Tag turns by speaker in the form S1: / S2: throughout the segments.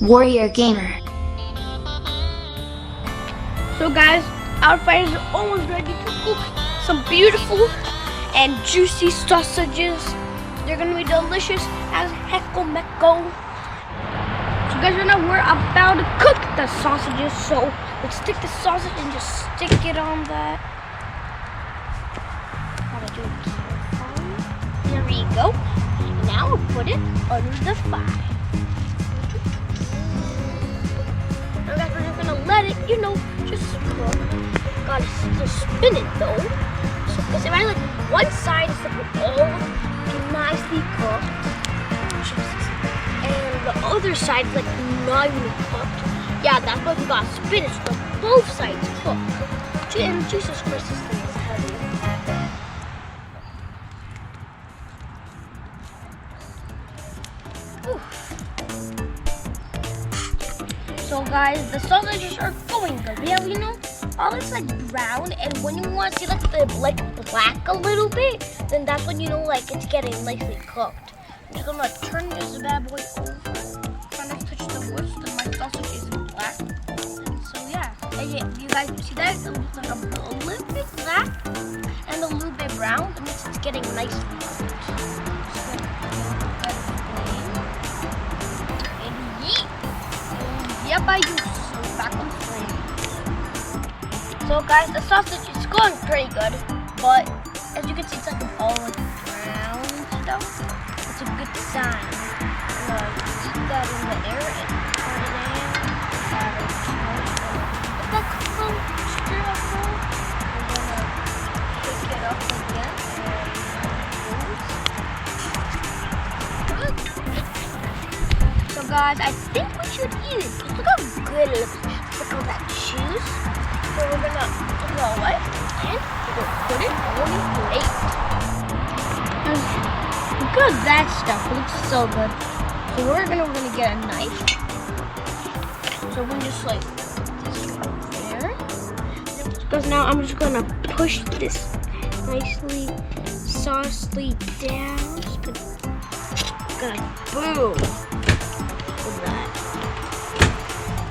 S1: Warrior Gamer.
S2: So guys, our fires are almost ready to cook some beautiful and juicy sausages. They're gonna be delicious as hecko-mecko. So guys, right now we're about to cook the sausages. So let's take the sausage and just stick it on that. Gotta do it carefully. There we go. Now we'll put it under the fire. Now guys, we're just gonna let it, just cook. Gotta still spin it though. So, because if I like one side is like all nicely cooked, and the other side is like not even cooked. Yeah, that's why we gotta spin it so that both sides cook. And Jesus Christ, this thing is heavy. Whew. So guys, the sausages are going good. Yeah, all it's like brown, and when you want to see like the black a little bit, then that's when like it's getting nicely cooked. I'm just gonna turn this bad boy over, trying to touch the wood so that my sausage isn't black. So yeah, you guys see that? It looks like a little bit black and a little bit brown. That means it's getting nicely cooked. And yeet! Yeah, by you. So back on flame. So guys, the sausage is going pretty good, but as you can see, it's like all like brown stuff. It's a good sign. Keep that in the air and put it in. If that comes straight up, we're gonna pick it up again and so guys, I think we should eat it. Look how good it looks. Look at that juice. So we're gonna take it all away and we're gonna put it on the plate. Look at that stuff. It looks so good. So we're gonna get a knife. So we're just like this right there. Because now I'm just gonna push this nicely, softly down. Just gonna boom. Look at that.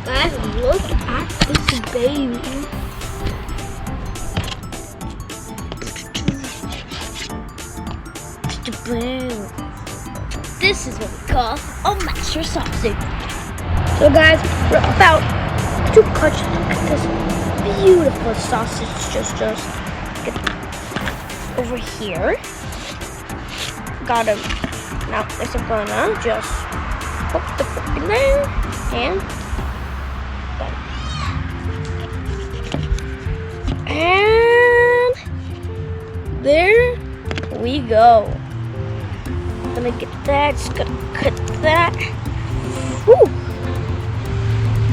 S2: Guys, look at this baby. Boom. This is what we call a master sausage. So guys, we're about to cut this beautiful sausage. Just get over here. Got him. Now this is gonna just put the fork in there and there we go. Gonna get that, just gonna cut that. Woo!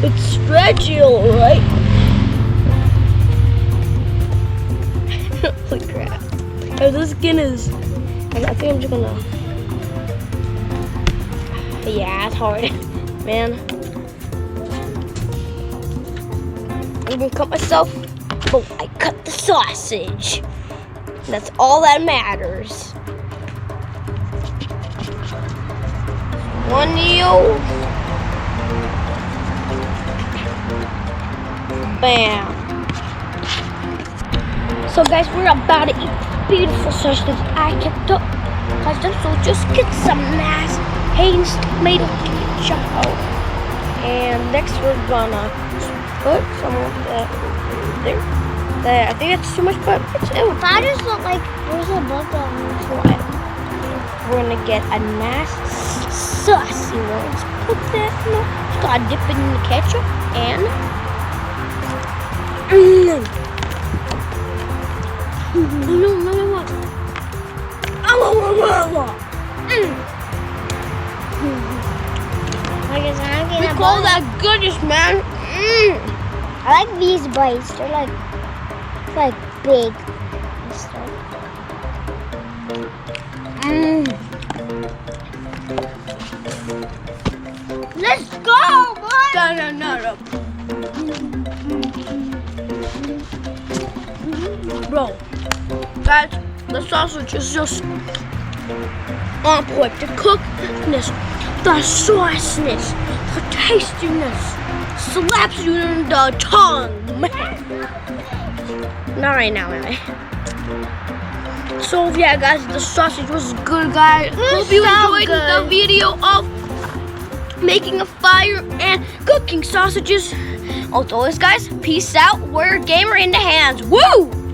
S2: It's stretchy, alright. Holy crap. Oh, this skin is, I think I'm just gonna, yeah, it's hard, man. I didn't cut myself, but I cut the sausage. That's all that matters. One yo. Bam. So guys, we're about to eat beautiful sausage that I kept up. So just get some nice Haynes tomato ketchup. And next we're gonna put some of that there. I think it's too much, but it's ew.
S3: I just look like there's a bug on this one.
S2: We're gonna get a nice saucy one. Let's put that, just gotta dip it in the ketchup and we call that goodness, man.
S3: I like these bites. They're like big and stuff.
S2: Let's go, boy! No. Bro, guys, the sausage is just on point. The cookness The sauciness, the tastiness slaps you in the tongue, man. Not right now, anyway. So yeah, guys, the sausage was good, guys. Hope you
S3: so
S2: enjoyed
S3: good.
S2: the video of making a fire and cooking sausages. As always, guys, peace out. We're a gamer in the hands. Woo!